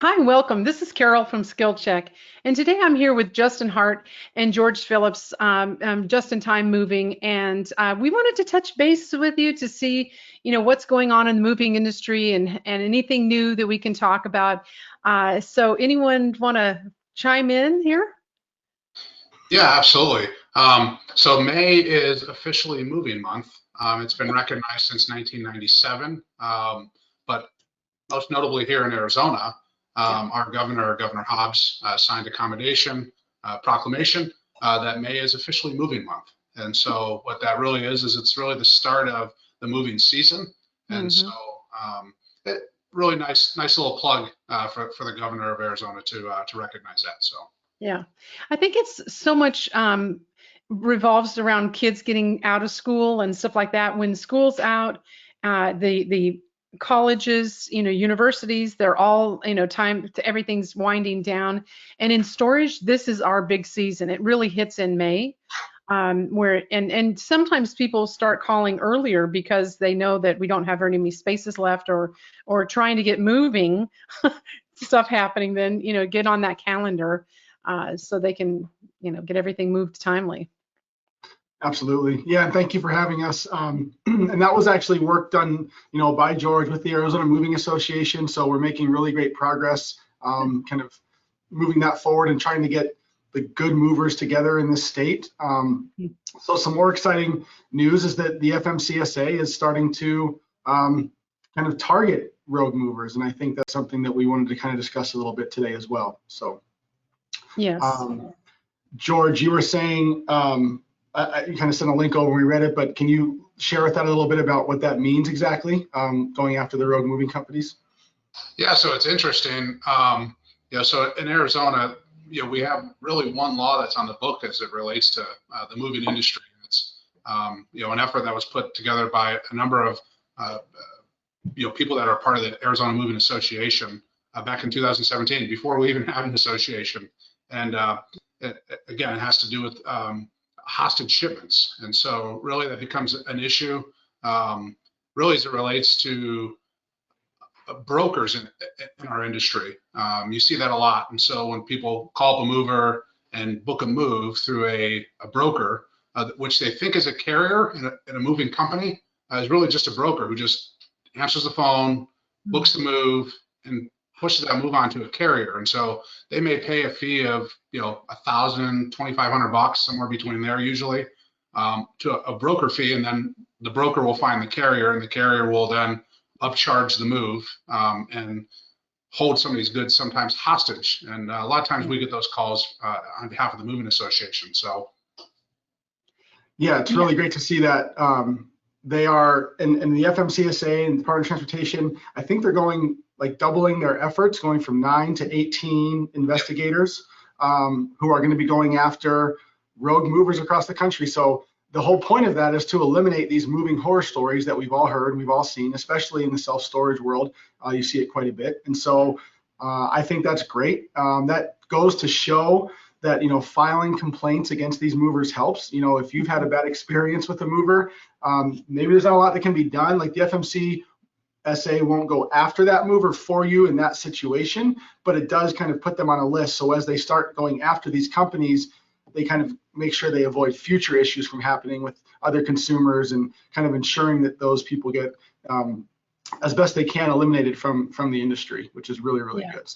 Hi, welcome. This is Carol from Skill Check, and today I'm here with Justin Hart and George Phillips, Just in Time Moving, and we wanted to touch base with you to see, what's going on in the moving industry and anything new that we can talk about. So, anyone want to chime in here? Yeah, absolutely. So May is officially moving month. It's been recognized since 1997, but most notably here in Arizona, our Governor Hobbs, signed a proclamation that May is officially moving month. And so what that really is it's really the start of the moving season. And so it, really nice little plug for the Governor of Arizona to recognize that. So. Yeah, I think it's so much revolves around kids getting out of school and stuff like that. When school's out, the colleges, universities, they're all, time to everything's winding down. And in storage, this is our big season. It really hits in May. Where and sometimes people start calling earlier because they know that we don't have very many spaces left, or trying to get moving stuff happening. Then get on that calendar so they can get everything moved timely. Absolutely. Yeah, and thank you for having us. And that was actually work done, by George with the Arizona Moving Association. So we're making really great progress, kind of moving that forward and trying to get the good movers together in the state. So some more exciting news is that the FMCSA is starting to kind of target road movers. And I think that's something that we wanted to kind of discuss a little bit today as well. So, yes. George, you were saying, you kind of sent a link over, we read it, but can you share with that a little bit about what that means exactly, going after the road moving companies? Yeah, so it's interesting. So in Arizona, we have really one law that's on the book as it relates to the moving industry. It's an effort that was put together by a number of people that are part of the Arizona Moving Association back in 2017, before we even had an association. And it has to do with hostage shipments. And so really that becomes an issue really as it relates to brokers in our industry. You see that a lot. And so when people call up a mover and book a move through a broker, which they think is a carrier in a moving company, is really just a broker who just answers the phone, books the move, and pushes that move onto a carrier. And so they may pay a fee of $1,000, $2,500, somewhere between there usually, to a broker fee, and then the broker will find the carrier, and the carrier will then upcharge the move and hold somebody's goods sometimes hostage. And a lot of times we get those calls on behalf of the Moving Association. So yeah, it's really great to see that. They are in the FMCSA and Department of Transportation, I think they're going doubling their efforts, going from 9 to 18 investigators who are going to be going after road movers across the country. So the whole point of that is to eliminate these moving horror stories that we've all heard, we've all seen, especially in the self-storage world. You see it quite a bit. And so I think that's great. That goes to show that, filing complaints against these movers helps. If you've had a bad experience with a mover, maybe there's not a lot that can be done. Like the FMCSA won't go after that mover for you in that situation, but it does kind of put them on a list. So as they start going after these companies, they kind of make sure they avoid future issues from happening with other consumers, and kind of ensuring that those people get, as best they can, eliminated from the industry, which is really, really good.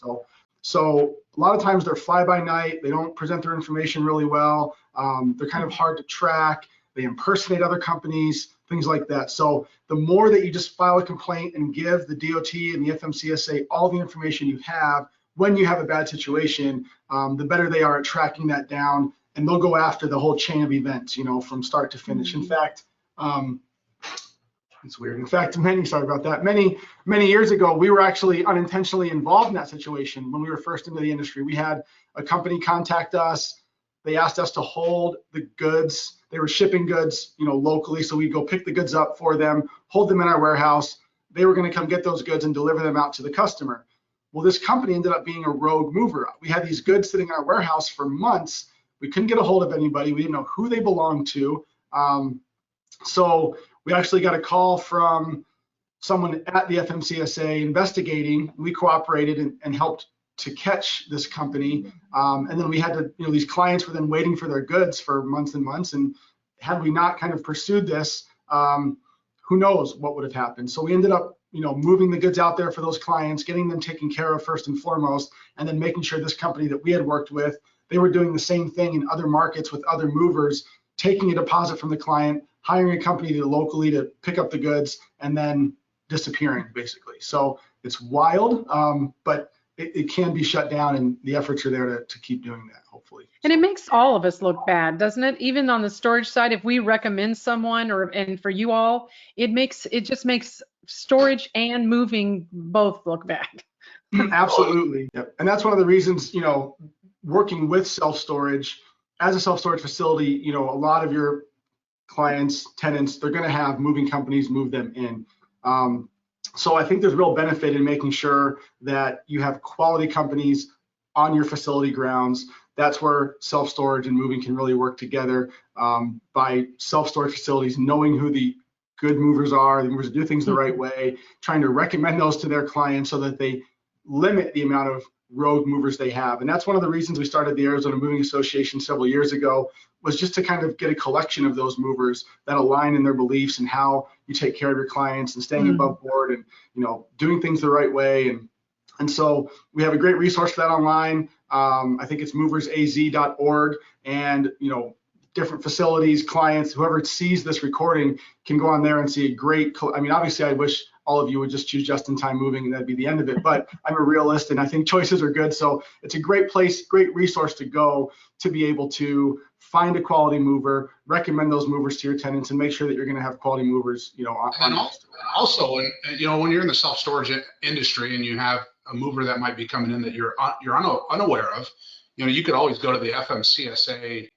So a lot of times they're fly by night. They don't present their information really well. They're kind of hard to track. They impersonate other companies, things like that. So the more that you just file a complaint and give the DOT and the FMCSA all the information you have when you have a bad situation, the better they are at tracking that down, and they'll go after the whole chain of events, from start to finish. In fact, it's weird. In fact, many years ago, we were actually unintentionally involved in that situation when we were first into the industry. We had a company contact us. They asked us to hold the goods. They were shipping goods, locally. So we'd go pick the goods up for them, hold them in our warehouse. They were going to come get those goods and deliver them out to the customer. Well, this company ended up being a rogue mover. We had these goods sitting in our warehouse for months. We couldn't get a hold of anybody. We didn't know who they belonged to. So we actually got a call from someone at the FMCSA investigating. We cooperated and helped to catch this company. And then we had to, these clients were then waiting for their goods for months and months. And had we not kind of pursued this, who knows what would have happened. So we ended up, moving the goods out there for those clients, getting them taken care of first and foremost, and then making sure this company that we had worked with, they were doing the same thing in other markets with other movers, taking a deposit from the client, hiring a company locally to pick up the goods, and then disappearing, basically. So it's wild, but it can be shut down, and the efforts are there to keep doing that, hopefully. And it makes all of us look bad, doesn't it? Even on the storage side, if we recommend someone, and for you all, it just makes storage and moving both look bad. Absolutely. Yep. And that's one of the reasons, working with self-storage, as a self-storage facility, a lot of your clients, tenants, they're going to have moving companies move them in. So I think there's real benefit in making sure that you have quality companies on your facility grounds. That's where self-storage and moving can really work together, by self-storage facilities knowing who the good movers are, the movers that do things the right way, trying to recommend those to their clients so that they limit the amount of rogue movers they have. And that's one of the reasons we started the Arizona Moving Association several years ago, was just to kind of get a collection of those movers that align in their beliefs and how you take care of your clients and staying above board and, doing things the right way. And so we have a great resource for that online. I think it's moversaz.org, and, different facilities, clients, whoever sees this recording can go on there and see a great, obviously I wish all of you would just choose just-in-time moving and that'd be the end of it, but I'm a realist and I think choices are good. So it's a great place, great resource to go to be able to find a quality mover, recommend those movers to your tenants, and make sure that you're going to have quality movers, And also, when you're in the self-storage industry and you have a mover that might be coming in that you're unaware of, you could always go to the FMCSA.dot.gov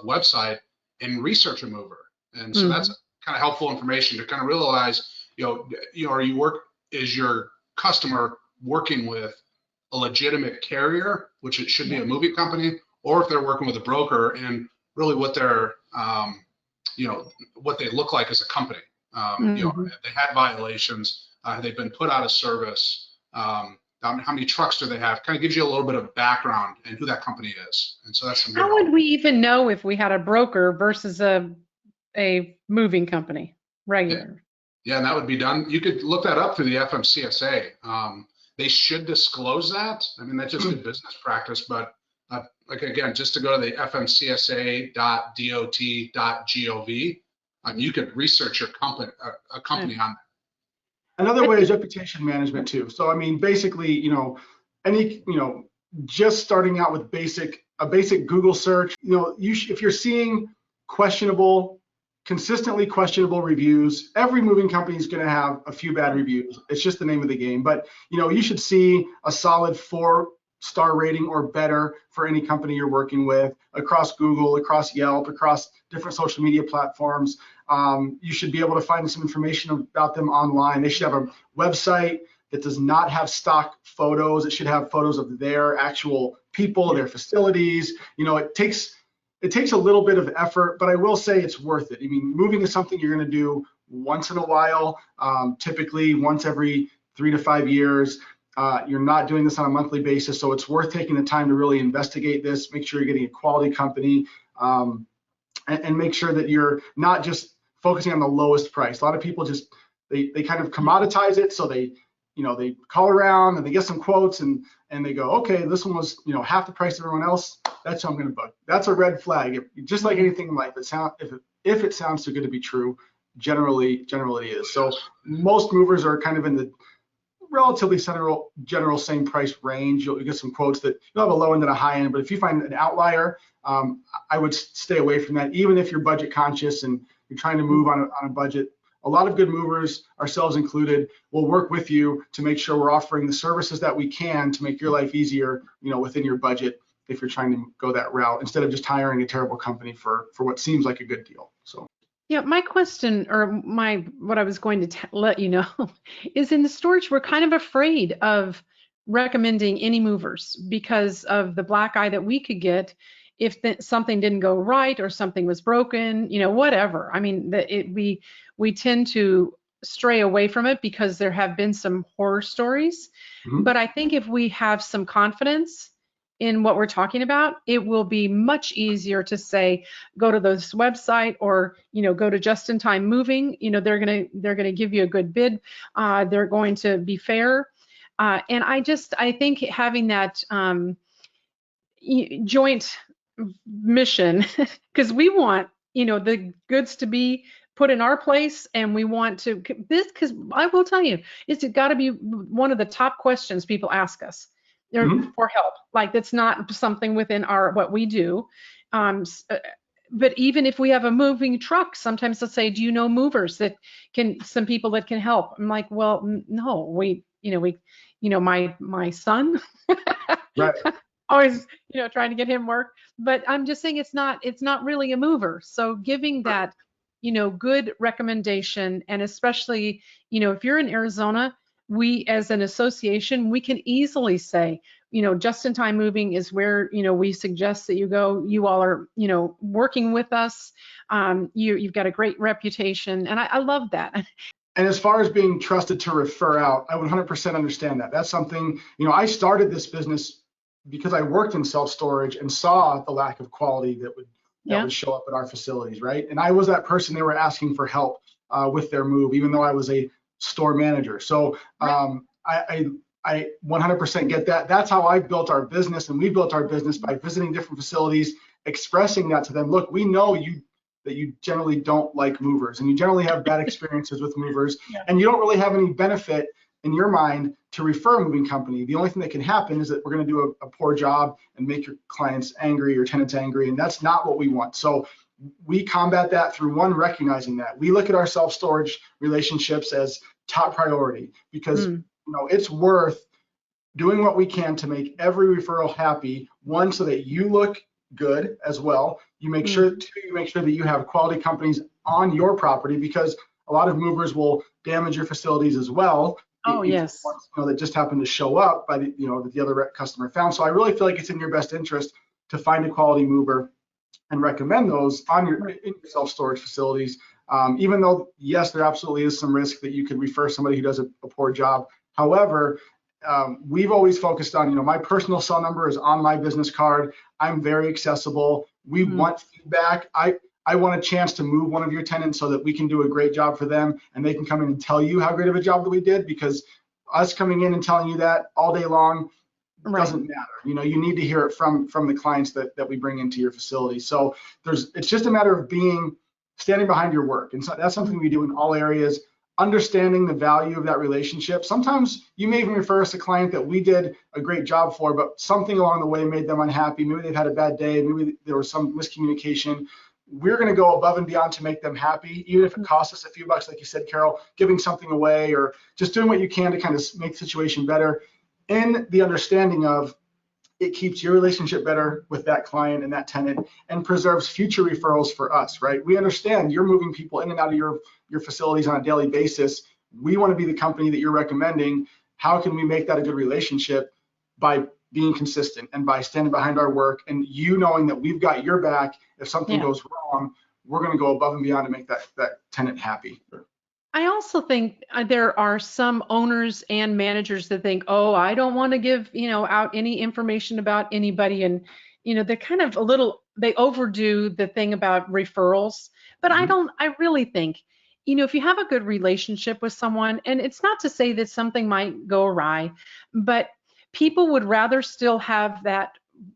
website and research a mover. And so that's kind of helpful information to kind of realize, is your customer working with a legitimate carrier, which it should be a moving company, or if they're working with a broker, and really what they're, what they look like as a company. They had violations, they've been put out of service, how many trucks do they have? Kind of gives you a little bit of background and who that company is. And so that's how would we even know if we had a broker versus a moving company, regular? Yeah, and that would be done. You could look that up through the FMCSA. They should disclose that. That's just good business practice. But again, just to go to the FMCSA.dot.gov, you could research your company, a company on that. Another way is reputation management too. So basically, just starting out with a basic Google search, if you're seeing consistently questionable reviews, every moving company is going to have a few bad reviews. It's just the name of the game. But you should see a solid 4-star rating or better for any company you're working with across Google, across Yelp, across different social media platforms. You should be able to find some information about them online. They should have a website that does not have stock photos. It should have photos of their actual people, their facilities. It takes a little bit of effort, but I will say it's worth it. Moving is something you're going to do once in a while, typically once every 3 to 5 years. You're not doing this on a monthly basis, so it's worth taking the time to really investigate this, make sure you're getting a quality company, and make sure that you're not just focusing on the lowest price. A lot of people just, they kind of commoditize it, so they call around and they get some quotes and they go, okay, this one was half the price of everyone else. That's how I'm going to book. That's a red flag. Just like anything in life, if it sounds too good to be true, generally it is. So most movers are kind of in the relatively general same price range. You'll get some quotes that you'll have a low end and a high end, but if you find an outlier, I would stay away from that, even if you're budget conscious and you're trying to move on a budget. A lot of good movers, ourselves included, will work with you to make sure we're offering the services that we can to make your life easier, within your budget, if you're trying to go that route, instead of just hiring a terrible company for what seems like a good deal. So. Yeah, my question, or what I was going to let you know, is in the storage, we're kind of afraid of recommending any movers because of the black eye that we could get if something didn't go right or something was broken, whatever. We tend to stray away from it because there have been some horror stories. Mhm. But I think if we have some confidence in what we're talking about, it will be much easier to say, go to this website, or, go to Just in Time Moving. They're gonna give you a good bid. They're going to be fair. And I think having that joint mission, because we want, the goods to be put in our place, and we want to this, because I will tell you, it's got to be one of the top questions people ask us Mhm. for help. Like, that's not something within what we do. But even if we have a moving truck, sometimes they'll say, do you know movers some people that can help? I'm like, well, no, my son Right. always, trying to get him work. But I'm just saying, it's not really a mover. So giving that, good recommendation, and especially, if you're in Arizona, we as an association, we can easily say, Just in Time Moving is where, we suggest that you go. You all are, working with us. You've got a great reputation, and I love that. And as far as being trusted to refer out, I 100% understand that. That's something, I started this business because I worked in self-storage and saw the lack of quality that Yeah. would show up at our facilities, right? And I was that person they were asking for help with their move, even though I was a store manager. So I 100% get that. That's how I built our business, and we built our business by visiting different facilities, expressing that to them. Look, we know that you generally don't like movers, and you generally have bad experiences with movers, Yeah. and you don't really have any benefit in your mind to refer a moving company. The only thing that can happen is that we're going to do a poor job and make your clients angry, your tenants angry, and that's not what we want. So we combat that through, one, recognizing that. We look at our self-storage relationships as top priority, because it's worth doing what we can to make every referral happy. One, so that you look good as well. You make sure that you have quality companies on your property, because a lot of movers will damage your facilities as well. Oh, yes. That just happened to show up by that the other customer found. So I really feel like it's in your best interest to find a quality mover and recommend those in your self-storage facilities. Even though, yes, there absolutely is some risk that you could refer somebody who does a poor job. However, we've always focused on, my personal cell number is on my business card. I'm very accessible. We want feedback. I want a chance to move one of your tenants so that we can do a great job for them, and they can come in and tell you how great of a job that we did, because us coming in and telling you that all day long doesn't matter. You need to hear it from the clients that we bring into your facility. So it's just a matter of standing behind your work. And so that's something we do in all areas, understanding the value of that relationship. Sometimes you may even refer us a client that we did a great job for, but something along the way made them unhappy. Maybe they've had a bad day. Maybe there was some miscommunication. We're going to go above and beyond to make them happy, even if it costs us a few bucks, like you said, Carol, giving something away or just doing what you can to kind of make the situation better, in the understanding of it keeps your relationship better with that client and that tenant, and preserves future referrals for us, right? We understand you're moving people in and out of your facilities on a daily basis. We want to be the company that you're recommending. How can we make that a good relationship? By being consistent and by standing behind our work, and knowing that we've got your back. If something goes wrong, we're going to go above and beyond to make that tenant happy. I also think there are some owners and managers that think, oh, I don't want to give, out any information about anybody. And, they're kind of they overdo the thing about referrals. But I really think, if you have a good relationship with someone, and it's not to say that something might go awry, but people would rather still have that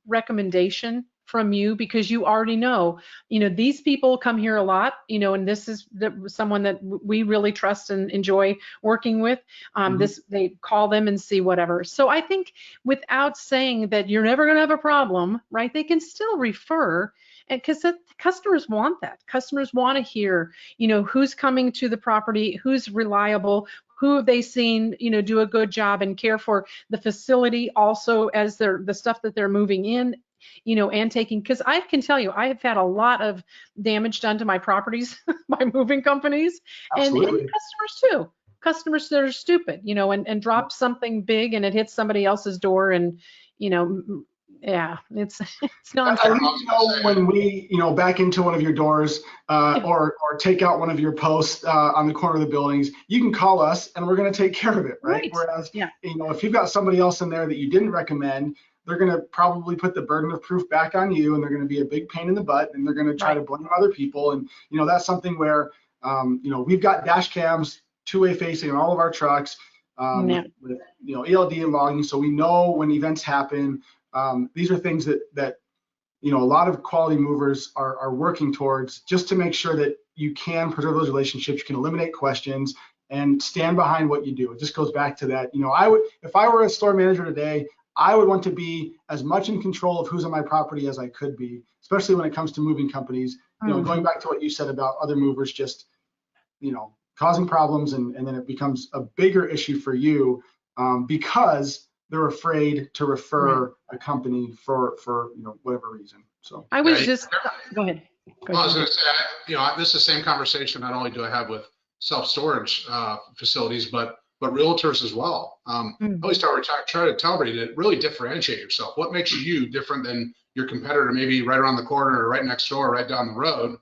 recommendation from you, because you already know, these people come here a lot, and this is someone that we really trust and enjoy working with. They call them and see whatever. So I think, without saying that you're never going to have a problem, right? They can still refer, and because the customers want that. Customers want to hear, who's coming to the property, who's reliable, who have they seen, do a good job and care for the facility also as the stuff that they're moving in, and taking, because I can tell you, I have had a lot of damage done to my properties by moving companies, and customers too. Customers that are stupid, and drop something big and it hits somebody else's door, and Yeah, it's At nonsense. least when we, back into one of your doors, or take out one of your posts on the corner of the buildings, you can call us and we're going to take care of it, right? Right. Whereas, Yeah. if you've got somebody else in there that you didn't recommend, they're going to probably put the burden of proof back on you, and they're going to be a big pain in the butt, and they're going to try to blame other people. And that's something where we've got dash cams two-way facing on all of our trucks, Yeah. with ELD and logging, so we know when events happen. These are things that a lot of quality movers are working towards, just to make sure that you can preserve those relationships, you can eliminate questions, and stand behind what you do. It just goes back to that. If I were a store manager today, I would want to be as much in control of who's on my property as I could be, especially when it comes to moving companies. Going back to what you said about other movers just, causing problems, and then it becomes a bigger issue for you, because they're afraid to refer a company for whatever reason. So I was just, go ahead. I was going to say, this is the same conversation. Not only do I have with self-storage facilities, but realtors as well. I always try to tell everybody to really differentiate yourself. What makes you different than your competitor, maybe right around the corner or right next door, or right down the road?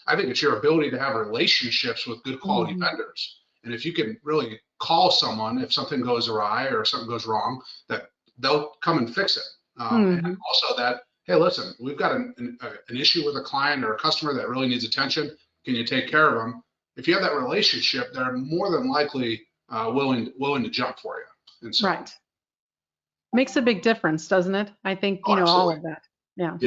I think it's your ability to have relationships with good quality vendors. And if you can really call someone if something goes awry or something goes wrong, that they'll come and fix it. And also that, hey, listen, we've got an issue with a client or a customer that really needs attention. Can you take care of them? If you have that relationship, they're more than likely willing to jump for you. And so, Right. Makes a big difference, doesn't it? I think, all of that. Yeah.